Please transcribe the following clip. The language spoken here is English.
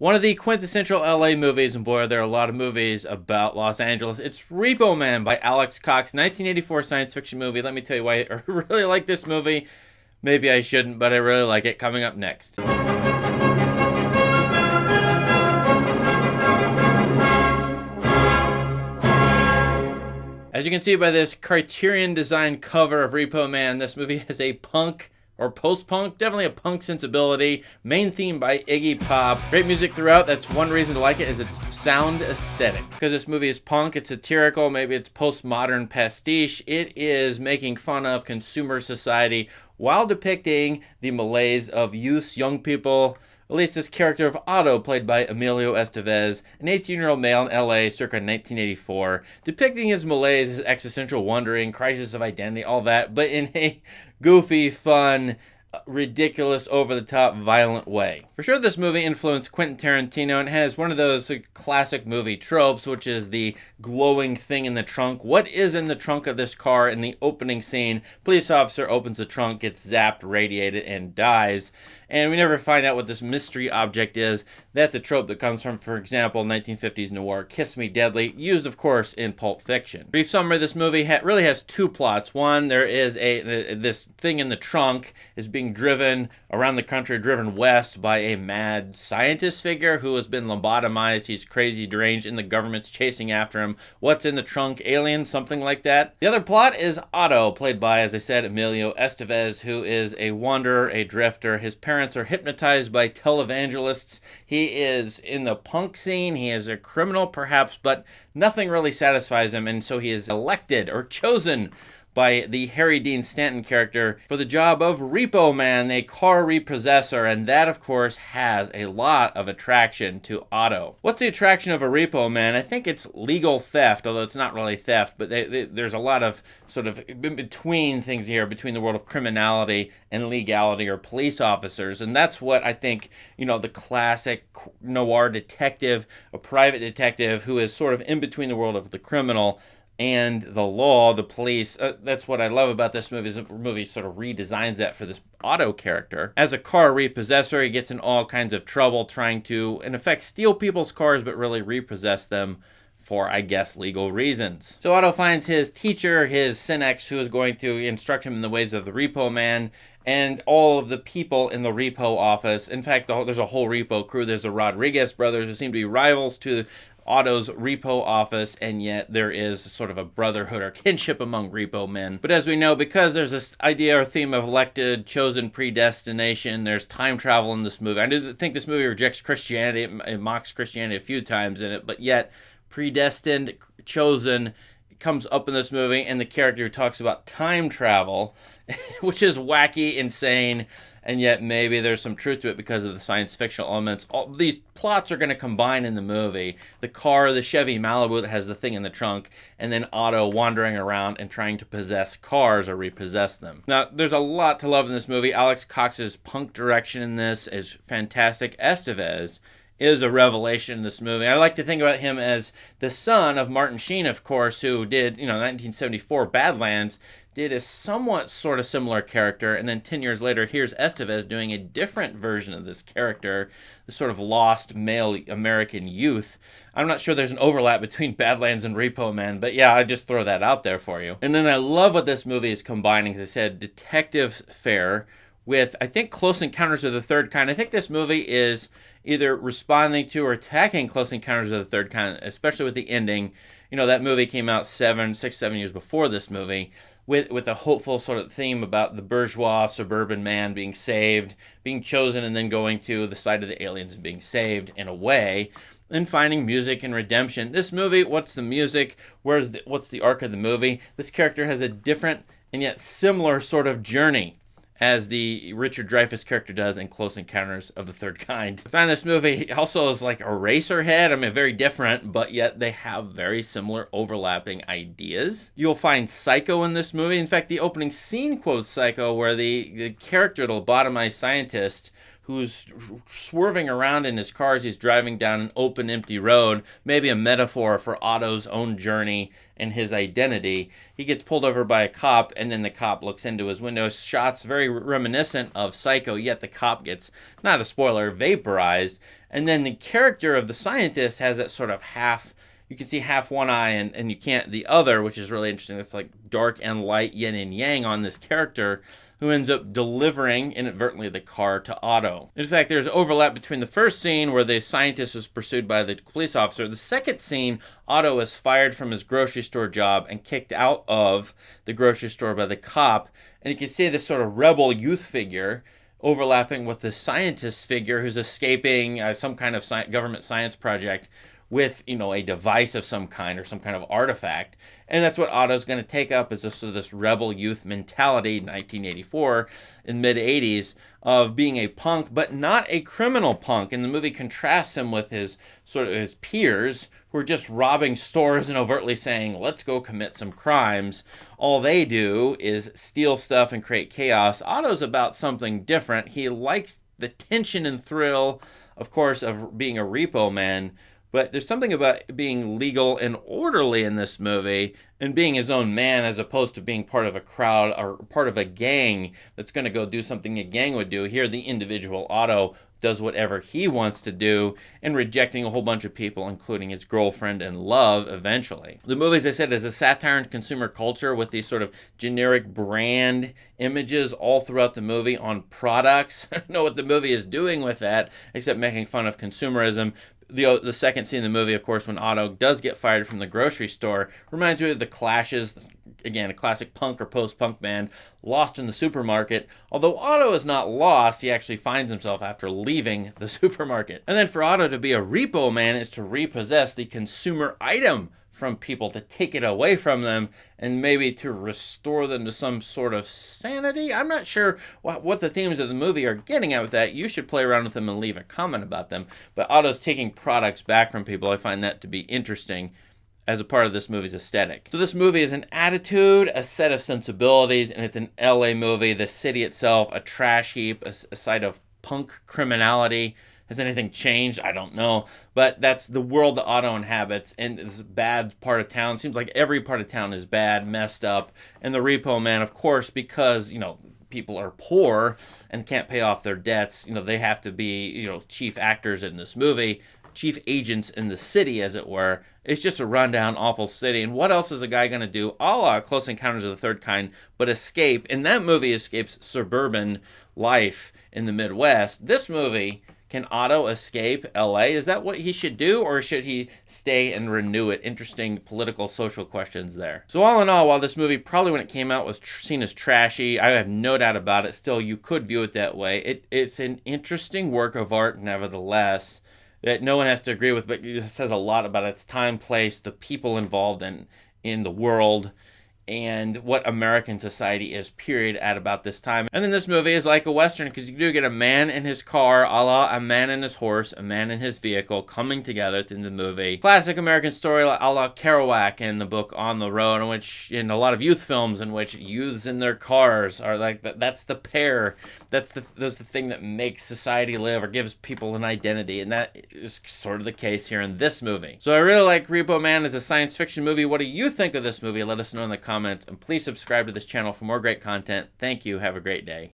One of the quintessential LA movies, and boy, are there a lot of movies about Los Angeles. It's Repo Man by Alex Cox, 1984 science fiction movie. Let me tell you why I really like this movie. Maybe I shouldn't, but I really like it. Coming up next. As you can see by this Criterion design cover of Repo Man, this movie has a punk or post-punk, definitely a punk sensibility. Main theme by Iggy Pop. Great music throughout. That's one reason to like it, is its sound aesthetic. Because this movie is punk, it's satirical, maybe it's postmodern pastiche. It is making fun of consumer society while depicting the malaise of youth, young people. At least this character of Otto, played by Emilio Estevez, an 18-year-old male in LA circa 1984, depicting his malaise, his existential wondering, crisis of identity, all that, but in a goofy, fun, ridiculous, over-the-top, violent way. For sure, this movie influenced Quentin Tarantino and has one of those classic movie tropes, which is the glowing thing in the trunk. What is in the trunk of this car? In the opening scene, police officer opens the trunk, gets zapped, radiated, and dies. And we never find out what this mystery object is. That's a trope that comes from, for example, 1950s noir Kiss Me Deadly, used, of course, in Pulp Fiction. Brief summary, this movie really has two plots. One, there is this thing in the trunk is being driven around the country, driven west by a mad scientist figure who has been lobotomized. He's crazy, deranged, and the government's chasing after him. What's in the trunk? Aliens? Something like that. The other plot is Otto, played by, as I said, Emilio Estevez, who is a wanderer, a drifter. His parents are hypnotized by televangelists. He is in the punk scene. He is a criminal, perhaps, but nothing really satisfies him, and so he is elected or chosen by the Harry Dean Stanton character for the job of Repo Man, a car repossessor, and that, of course, has a lot of attraction to Otto. What's the attraction of a Repo Man? I think it's legal theft, although it's not really theft, but there's a lot of sort of in-between things here, between the world of criminality and legality, or police officers, and that's what I think, you know, the classic noir detective, a private detective who is sort of in between the world of the criminal and the law, the police. That's what I love about this movie, is the movie sort of redesigns that for this Otto character. As a car repossessor, he gets in all kinds of trouble trying to, in effect, steal people's cars, but really repossess them for, I guess, legal reasons. So Otto finds his teacher, his Synex, who is going to instruct him in the ways of the Repo Man, and all of the people in the Repo office. In fact, there's a whole Repo crew. There's the Rodriguez brothers, who seem to be rivals to Otto's Repo office, and yet there is sort of a brotherhood or kinship among Repo men. But as we know, because there's this idea or theme of elected, chosen, predestination, there's time travel in this movie. I do think this movie rejects Christianity. It mocks Christianity a few times in it, but yet predestined, chosen comes up in this movie, and the character talks about time travel, which is wacky, insane, and yet maybe there's some truth to it because of the science fictional elements. All these plots are going to combine in the movie. The car, the Chevy Malibu that has the thing in the trunk, and then Otto wandering around and trying to possess cars or repossess them. Now, there's a lot to love in this movie. Alex Cox's punk direction in this is fantastic. Estevez is a revelation in this movie. I like to think about him as the son of Martin Sheen, of course, who did, 1974 Badlands, did a somewhat sort of similar character, and then 10 years later, here's Estevez doing a different version of this character, the sort of lost male American youth. I'm not sure there's an overlap between Badlands and Repo Man, but yeah, I just throw that out there for you. And then I love what this movie is combining, as I said, detective fare with, I think, Close Encounters of the Third Kind. I think this movie is either responding to or attacking Close Encounters of the Third Kind, especially with the ending. You know, that movie came out 7 years before this movie, with a hopeful sort of theme about the bourgeois suburban man being saved, being chosen, and then going to the side of the aliens and being saved in a way, and finding music and redemption. This movie, what's the music? What's the arc of the movie? This character has a different and yet similar sort of journey as the Richard Dreyfuss character does in Close Encounters of the Third Kind. I find this movie also is like Eraserhead. I mean, very different, but yet they have very similar overlapping ideas. You'll find Psycho in this movie. In fact, the opening scene quotes Psycho, where the character, the lobotomized scientist, who's swerving around in his car as he's driving down an open, empty road, maybe a metaphor for Otto's own journey and his identity. He gets pulled over by a cop, and then the cop looks into his window. Shots very reminiscent of Psycho, yet the cop gets, not a spoiler, vaporized, And then the character of the scientist has that sort of half, you can see half one eye and you can't the other, which is really interesting. It's like dark and light, yin and yang on this character, who ends up delivering inadvertently the car to Otto. In fact, there's overlap between the first scene where the scientist is pursued by the police officer. The second scene, Otto is fired from his grocery store job and kicked out of the grocery store by the cop. And you can see this sort of rebel youth figure overlapping with the scientist figure who's escaping some kind of government science project with, a device of some kind or some kind of artifact. And that's what Otto's going to take up, is this rebel youth mentality, 1984, in mid-80s, of being a punk, but not a criminal punk. And the movie contrasts him with his peers, who are just robbing stores and overtly saying, let's go commit some crimes. All they do is steal stuff and create chaos. Otto's about something different. He likes the tension and thrill, of course, of being a repo man, but there's something about being legal and orderly in this movie and being his own man, as opposed to being part of a crowd or part of a gang that's going to go do something a gang would do. Here, the individual Otto does whatever he wants to do, and rejecting a whole bunch of people, including his girlfriend and love, eventually. The movie, as I said, is a satire on consumer culture with these sort of generic brand images all throughout the movie on products. I don't know what the movie is doing with that, except making fun of consumerism. The second scene in the movie, of course, when Otto does get fired from the grocery store, reminds me of the Clashes, again, a classic punk or post-punk band, lost in the supermarket. Although Otto is not lost, he actually finds himself after leaving the supermarket. And then for Otto to be a repo man is to repossess the consumer item from people, to take it away from them and maybe to restore them to some sort of sanity. I'm not sure what the themes of the movie are getting at with that. You should play around with them and leave a comment about them. But Otto's taking products back from people. I find that to be interesting as a part of this movie's aesthetic. So this movie is an attitude, a set of sensibilities, and it's an LA movie. The city itself, a trash heap, a site of punk criminality. Has anything changed? I don't know. But that's the world that Otto inhabits, and it's a bad part of town. Seems like every part of town is bad, messed up. And the Repo Man, of course, because, people are poor and can't pay off their debts, they have to be, chief actors in this movie, chief agents in the city, as it were. It's just a rundown, awful city. And what else is a guy going to do, a la Close Encounters of the Third Kind, but escape? And that movie escapes suburban life in the Midwest. This movie... Can Otto escape LA? Is that what he should do, or should he stay and renew it? Interesting political, social questions there. So all in all, while this movie probably when it came out was seen as trashy, I have no doubt about it. Still, you could view it that way. It's an interesting work of art, nevertheless, that no one has to agree with, but it says a lot about its time, place, the people involved in the world, and what American society is, period, at about this time. And then this movie is like a Western, because you do get a man in his car, a la a man and his horse, a man in his vehicle, coming together in the movie. Classic American story, a la Kerouac in the book On the Road, in a lot of youth films in which youths in their cars are like, that's the pair. That's the thing that makes society live or gives people an identity, and that is sort of the case here in this movie. So I really like Repo Man as a science fiction movie. What do you think of this movie? Let us know in the comments, and please subscribe to this channel for more great content. Thank you. Have a great day.